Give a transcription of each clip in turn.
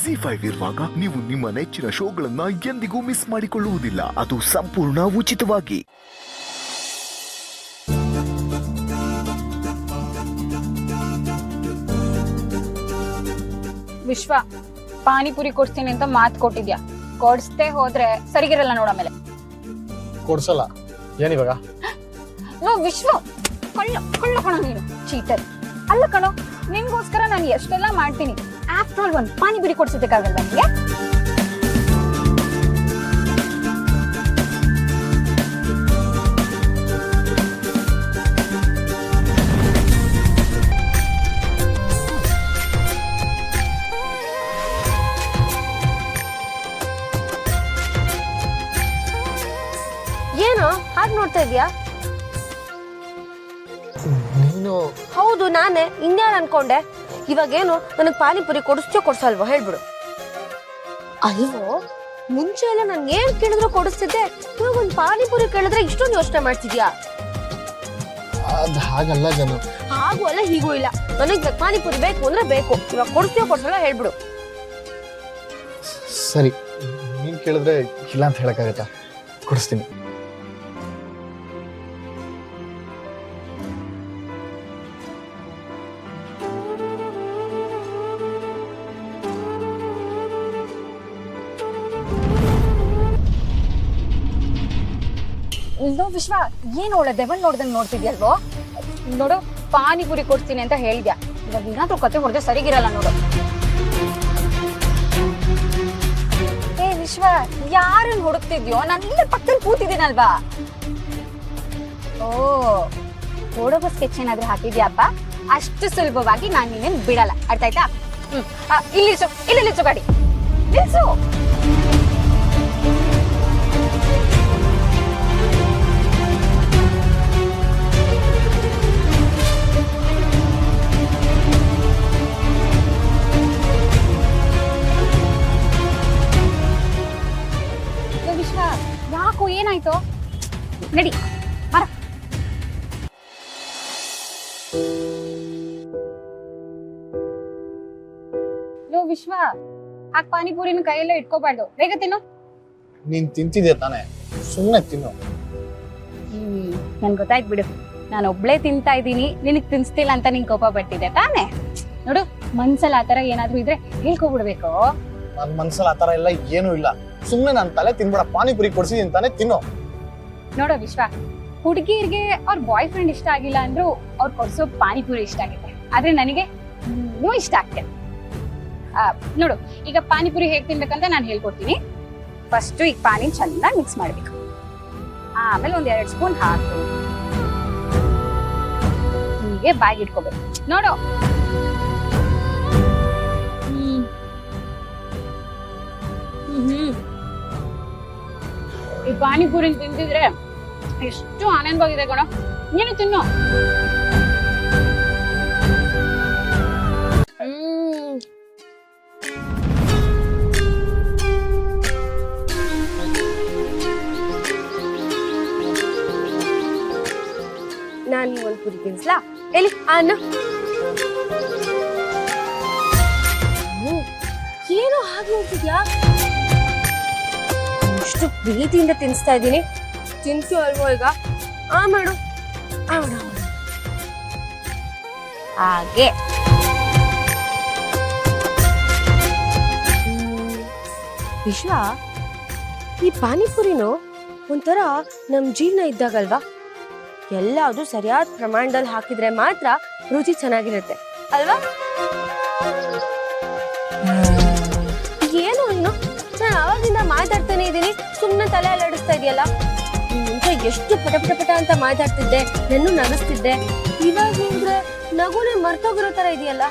ಜಿ5 ಇರುವಾಗ ನೀವು ನಿಮ್ಮ ನೆಚ್ಚಿನ ಶೋಗಳನ್ನ ಎಂದಿಗೂ ಮಿಸ್ ಮಾಡಿಕೊಳ್ಳುವುದಿಲ್ಲ. ಅದು ಸಂಪೂರ್ಣ ಉಚಿತವಾಗಿ. ವಿಶ್ವ, ಪಾನಿಪುರಿ ಕೊಡ್ತೀನಿ ಅಂತ ಮಾತು ಕೊಟ್ಟಿದ್ಯಾ. ಕೊಡ್ಸ್ದೆ ಹೋದ್ರೆ ಸರಿಗಿರಲ್ಲ ನೋಡ. ಆಮೇಲೆ ಕೊಡ್ಸಲ್ಲ. ಏನಿವಾಗ? ನೋ ವಿಶ್ವ, ಕಳ್ಳ ಕಳ್ಳ ಕಣ ನೀನು, ಚೀಟರ್. ಅಲ್ಲ ಕಣೋ, ನಿನ್ಗೋಸ್ಕರ ನಾನು ಎಷ್ಟೆಲ್ಲ ಮಾಡ್ತೀನಿ. ಆಫ್ಟರ್ ಆಲ್ ಒಂದು ಪಾನಿಪುರಿ ಕೊಡ್ಸೋದಕ್ಕಾಗಲ್ಲ ನನಗೆ. ಏನು ಹಾಗೆ ನೋಡ್ತಾ ಇದೀಯಾ? ನೀನು? ಹೌದು ನಾನೇ. ಇನ್ಯಾರು ಅನ್ಕೊಂಡೆ? ಇವಾಗೇನು ನನಗ್ ಪಾನಿಪುರಿ ಕೊಡಿಸ್ತೋ ಕೊಡ್ಸಲ್ವೋ ಹೇಳ್ಬಿಡು. ಅಲ್ವೋ, ಮುಂಚೆ ಎಲ್ಲ ನಾನು ಏನ್ ಕೇಳಿದ್ರು ಕೊಡಿಸ್ತಿದ್ದೆ. ಇವಾಗ ಒಂದ್ ಪಾನಿಪುರಿ ಕೇಳಿದ್ರೆ ಇಷ್ಟೊಂದು ಯೋಚನೆ ಮಾಡ್ತಿದ್ಯಾ? ಅದ್ ಹಾಗಲ್ಲ ಜನ. ಹಾಗೂ ಅಲ್ಲ ಹೀಗೂ ಇಲ್ಲ. ನನಗ್ ಪಾನಿಪುರಿ ಬೇಕು ಅಂದ್ರೆ ಬೇಕು. ಇವಾಗ ಕೊಡಿಸ್ತೋ ಕೊಡ್ಸಲ್ಲ ಹೇಳ್ಬಿಡು. ಸರಿ, ನೀನ್ ಕೇಳಿದ್ರೆ ಇಲ್ಲ ಅಂತ ಹೇಳಕ್ಕಾಗತ್ತಾ? ಕೊಡಿಸ್ತೀನಿ. ನೋ ವಿಶ್ವ, ಏನ್ ಒಳ್ಳೆ ದೆವಲ್ ನೋಡ್ದಂಗ್ ನೋಡ್ತಿದ್ಯಲ್ವೋ. ನೋಡು, ಪಾನಿಪುರಿ ಕೊಡ್ತೀನಿ ಅಂತ ಹೇಳಿದ್ಯಾ. ಇವಾಗ ಏನಾದ್ರೂ ಕತೆ ಹೊಡೆದ್ರೆ ಸರಿಗಿರಲ್ಲ ನೋಡು. ಏ ವಿಶ್ವ, ಯಾರನ್ನ ಹುಡುಕ್ತಿದ್ಯೋ? ನಾನು ಇಲ್ಲೇ ಪಕ್ಕದಲ್ಲಿ ಕೂತಿದ್ದೀನಲ್ವಾ. ಓ, ಹುಡುಗ ಸ್ಕೆಚ್ ಏನಾದ್ರೂ ಹಾಕಿದ್ಯಾಪ್ಪ? ಅಷ್ಟು ಸುಲಭವಾಗಿ ನಾನು ನಿನ್ನ ಬಿಡಲ್ಲ, ಅರ್ಥ ಆಯ್ತಾ? ಇಲ್ಲಿ ನಿಲ್ಸು ಗಾಡಿ, ನಿಲ್ಸು. ವಿಶ್ವ, ಯಾಕೋ ಏನಾಯ್ತು? ನಡಿ ಮರ. ಲೋ ವಿಶ್ವ, ಆ ಪಾನಿಪುರಿನ ಕೈಯೆಲ್ಲ ಇಟ್ಕೋಬಾರ್ದು, ಬೇಗ ತಿನ್ನು. ನೀನ್ ತಿಂತಿದ್ಯಾ ತಾನೆ? ಸುಮ್ಮನೆ ತಿನ್ನು. ನನ್ ಗೊತ್ತಾಯ್ತು ಬಿಡು. ನಾನು ಒಬ್ಳೇ ತಿಂತಾ ಇದ್ದೀನಿ, ನಿನಗ್ ತಿನ್ಸ್ತಿಲ್ಲ ಅಂತ ನಿಂಗೆ ಕೋಪ ಬರ್ತಿದೆ ತಾನೆ? ನೋಡು, ಮನ್ಸಲ್ಲಿ ಆತರ ಏನಾದ್ರೂ ಇದ್ರೆ ಹೇಳ್ಕೊಬಿಡ್ಬೇಕು. ನನ್ ಮನ್ಸಲ್ಲಿ ಆತರ ಎಲ್ಲ ಏನೂ ಇಲ್ಲ. ಸುಮ್ನೆ ನನ್ ತಲೆ ತಿನ್ಬೇಡ. ಪಾನಿಪುರಿ ಕೊಡ್ಸಿದೀನಿ ತಾನೆ, ತಿನ್ನು. ನೋಡೋ ವಿಶ್ವ, ಹುಡುಗಿಯರಿಗೆ ಅವ್ರ ಬಾಯ್ ಫ್ರೆಂಡ್ ಇಷ್ಟ ಆಗಿಲ್ಲ ಅಂದ್ರೂ ಅವ್ರು ಕೊಡ್ಸೋ ಪಾನಿಪುರಿ ಇಷ್ಟ ಆಗಿದೆ. ಆದ್ರೆ ನನಗೆ ಇನ್ನೂ ಇಷ್ಟ ಆಗ್ತದೆ. ನೋಡು, ಈಗ ಪಾನಿಪುರಿ ಹೇಗ್ ತಿನ್ಬೇಕಂತ ನಾನು ಹೇಳ್ಕೊಡ್ತೀನಿ. ಫಸ್ಟ್ ಈಗ ಪಾನಿ ಚೆನ್ನಾಗಿ ಮಿಕ್ಸ್ ಮಾಡ್ಬೇಕು. ಆಮೇಲೆ ಒಂದ್ 2 ಸ್ಪೂನ್ ಹಾಕು. ಹೀಗೆ ಬಾಯಿಗೆ ಇಟ್ಕೋಬೇಕು. ನೋಡು, ಈ ಪಾನಿಪುರಿ ತಿಂತಿದ್ರೆ ಎಷ್ಟು ಆನಂದವಾಗಿದೆ ಕಣೋ. ನೀನು ತಿನ್ನು. ನಾನು ಈ ಒಂದು ಪುರಿ ತಿನ್ಸ್ಲಾ? ಎಲ್ಲಿ ಅನ್ನ? ಏನೋ ಹಾಗೆ ನೋಡ್ತಿದ್ಯಾ? ಇಷ್ಟು ಪ್ರೀತಿಯಿಂದ ತಿನ್ಸ್ತಾ ಇದ್ದೀನಿ. ತಿನ್ಸು ಅಲ್ವೋ ಈಗ? ಮಾಡು ಹಾಗೆ. ವಿಶ್ವ, ಈ ಪಾನಿಪುರಿನೂ ಒಂಥರ ನಮ್ ಜೀವನ ಇದ್ದಾಗಲ್ವಾ? ಎಲ್ಲಾದ್ರೂ ಸರಿಯಾದ ಪ್ರಮಾಣದಲ್ಲಿ ಹಾಕಿದ್ರೆ ಮಾತ್ರ ರುಚಿ ಚೆನ್ನಾಗಿರುತ್ತೆ ಅಲ್ವಾ? ಏನು ಇನ್ನು ನಾನು ಅವಾಗಿಂದ ಮಾತಾಡ್ತಾನೆ ಇದ್ದೀನಿ, ಸುಮ್ಮನೆ ತಲೆ ಅಲ್ಲಾಡಿಸ್ತಾ ಇದೆಯಲ್ಲ. ಮುಂಚೆ ಎಷ್ಟು ಪಟ ಅಂತ ಮಾತಾಡ್ತಿದ್ದೆ, ನನ್ನ ನಗಿಸ್ತಿದ್ದೆ. ಇವಾಗ ನೋಡಿದ್ರೆ ನಗುನೇ ಮರ್ತೋಗಿರೋ ತರ ಇದೆಯಲ್ಲ.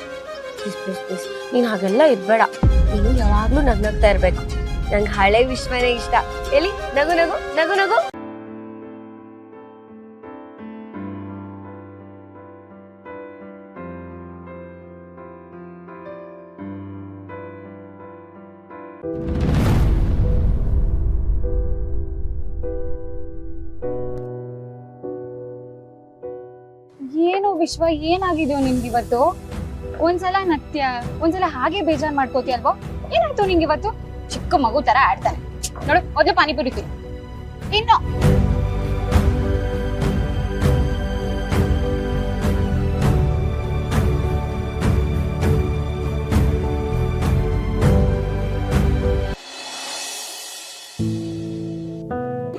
ಪ್ಲೀಸ್ ನೀನ್ ಹಾಗೆಲ್ಲ ಇರ್ಬೇಡ. ನೀನು ಯಾವಾಗ್ಲೂ ನಗ್ನಗ್ತಾ ಇರ್ಬೇಕು. ನಂಗೆ ಹಳೆ ವಿಶ್ವನೇ ಇಷ್ಟ. ಎಲ್ಲಿ ನಗು ನಗು ನಗು ನಗು. ಏನು ವಿಶ್ವ, ಏನಾಗಿದೆಯೋ ನಿಮ್ಗೆ ಇವತ್ತು? ಒಂದ್ಸಲ ನಗ್ತ್ಯಾ, ಒಂದ್ಸಲ ಹಾಗೆ ಬೇಜಾರ್ ಮಾಡ್ಕೋತೀಯಲ್ವೋ? ಏನಾಯ್ತು ನಿಂಗೆ ಇವತ್ತು? ಚಿಕ್ಕ ಮಗು ತರ ಆಡ್ತಾನೆ. ನೋಡು, ಮೊದ್ಲು ಪಾನಿಪುರಿ ತಿನ್ನು. ಇನ್ನು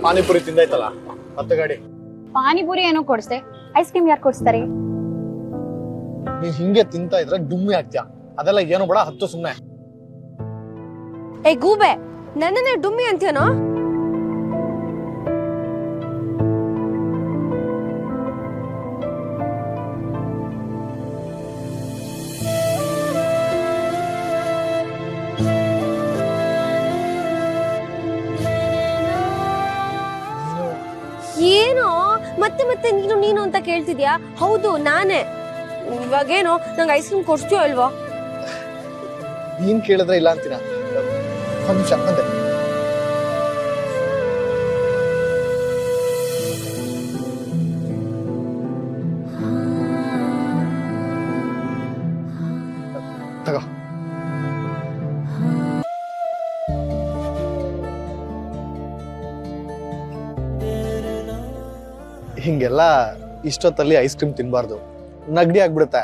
ಪಾನಿಪುರಿ ತಿಂದಾಯ್ತಲ್ಲ, ಮತ್ತೆ ಗಾಡಿ. ಪಾನಿಪುರಿ ಏನೋ ಕೊಡಿಸ್ದೆ, ಐಸ್ ಕ್ರೀಮ್ ಯಾರು ಕೊಡಿಸ್ತಾರೆ? ನೀನ್ ಹಿಂಗೆ ತಿಂತಾ ಇದ್ರೆ ಡುಮ್ಮಿ ಆಗ್ತೀಯ. ಅದೆಲ್ಲ ಏನು ಬೇಡ, ಹತ್ತು ಸುಮ್ನೆ. ಏ ಗೂಬೆ, ನನ್ನನ್ನೇ ಡುಮ್ಮಿ ಅಂತೀಯನೋ? ಏನೋ ಮತ್ತೆ ಮತ್ತೆ ನೀನು ಅಂತ ಕೇಳ್ತಿದ್ಯಾ? ಹೌದು ನಾನೇ. ಇವಾಗೇನೋ ನಂಗೆ ಐಸ್ ಕ್ರೀಮ್ ಕೊಡ್ತೀಯೋ ಅಲ್ವಾ? ನೀನ್ ಕೇಳಿದ್ರೆ ಇಲ್ಲ ಅಂತೀನ. ಒಂದ್ ನಿಮಿಷ ಅಂದೆ. ತಗೋ. ಹಿಂಗೆಲ್ಲ ಇಷ್ಟೊತ್ತಲ್ಲಿ ಐಸ್ ಕ್ರೀಮ್ ತಿನ್ಬಾರ್ದು, ನಗಡಿ ಆಗ್ಬಿಡುತ್ತೆ.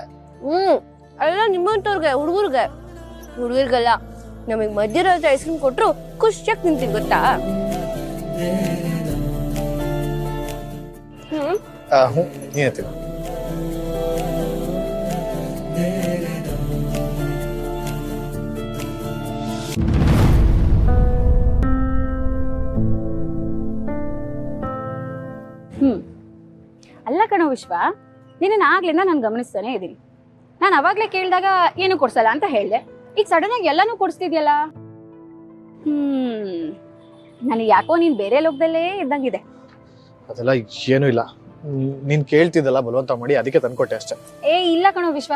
ಅಲ್ಲ ನಿಮ್ಮಂತವ್ರಿಗೆ, ಹುಡುಗರಿಗಲ್ಲ. ನಮಗ್ ಮಧ್ಯರಾತ್ರಿ ಐಸ್ ಕ್ರೀಮ್ ಕೊಟ್ರು ಖುಷಿಯಾಗಿ ತಿಂತೀನಿ ಗೊತ್ತಾ? ಹ್ಞೂ, ನೀನೇ ತಿನ್ನು. ಅಲ್ಲ ಕಣೋ ವಿಶ್ವ, ನಿನ್ನ ಆಗ್ಲಿಂದ ನಾನು ಗಮನಿಸ್ತಾನೆ ಇದ್ದೀನಿ. ನಾನು ಅವಾಗ್ಲೇ ಕೇಳಿದಾಗ ಏನು ಕೊಡ್ಸಲ್ಲ ಅಂತ ಹೇಳ್ದೆ. ಈಗ ಸಡನ್ ಆಗಿ ಎಲ್ಲಾನು ಕೊಡಿಸ್ತಿದ್ಯಲ್ಲ. ನನಗೆ ಯಾಕೋ ನೀನ್ ಬೇರೆ ಲೋಕದಲ್ಲೇ ಇದ್ದಂಗಿದೆ. ಅದೆಲ್ಲ ಏನೂ ಇಲ್ಲ, ನೀನ್ ಕೇಳ್ತಿದ್ದಲ್ಲ ಬಲವಂತ ಮಾಡಿ, ಅದಕ್ಕೆ ತಂದ್ಕೊಟ್ಟೆ ಅಷ್ಟೇ. ಇಲ್ಲ ಕಣೋ ವಿಶ್ವ,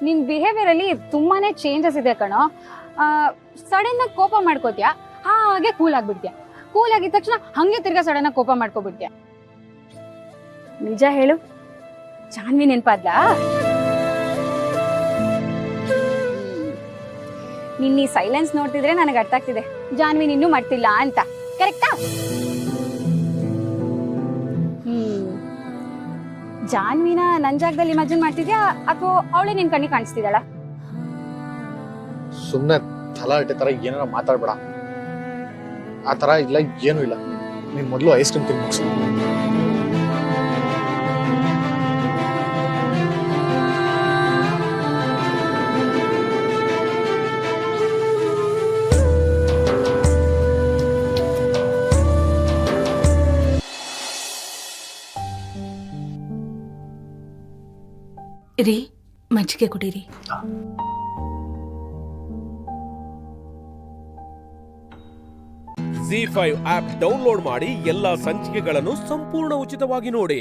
ನಿನ್ ಬಿಹೇವಿಯರ್ ಅಲ್ಲಿ ತುಂಬಾನೇ ಚೇಂಜಸ್ ಇದೆ ಕಣೋ. ಸಡನ್ ಆಗಿ ಕೋಪ ಮಾಡ್ಕೋತ್ಯಾ, ಹಾಗೆ ಕೂಲ್ ಆಗ್ಬಿಡ್ತೀಯ. ಕೂಲ್ ಆಗಿದ ತಕ್ಷಣ ಹಂಗೆ ತಿರ್ಗಾ ಸಡನ್ ಆಗಿ ಕೋಪ ಮಾಡ್ಕೋಬಿಡ್ತೀಯ. ನಿಜ ಹೇಳು, ಜಾನ್ವಿ ನೆನ್ಪಾದ್ಲಾ? ನಿನ್ನ ಈ ಸೈಲೆನ್ಸ್ ನೋಡ್ತಿದ್ರೆ ನನಗೆ ಅರ್ಥ ಆಗ್ತಿದೆ, ಜಾನ್ವಿ ನಿನ್ನೂ ಮಾಡ್ತಿಲ್ಲ ಅಂತ. ಕರೆಕ್ಟಾ? ಜಾನ್ವಿನ ನನ್ ಜಾಗದಲ್ಲಿ ಇಮ್ಯಾಜಿನ್ ಮಾಡ್ತಿದ್ಯಾ ಅಥವಾ ಅವಳೇ ನಿನ್ ಕಣ್ಣಿಗೆ ಕಾಣಿಸ್ತಿದ್ದಾಳ? ಸುಮ್ನೆ ತಲಾಟೆ ತರ ಏನಾರ ಮಾತಾಡ್ಬೇಡ. ಆ ತರ ಇಲ್ಲ, ಏನೂ ಇಲ್ಲ. ನೀನ್ ಮೊದ್ಲು ಐಸ್ ಕ್ರೀಮ್ ತಿನ್ ಮುಗಿಸು. ರೀ, ಮಜ್ಜಿಗೆ ಕುಡೀರಿ. ZEE5 ಆಪ್ ಡೌನ್ಲೋಡ್ ಮಾಡಿ ಎಲ್ಲಾ ಸಂಚಿಕೆಗಳನ್ನು ಸಂಪೂರ್ಣ ಉಚಿತವಾಗಿ ನೋಡಿ.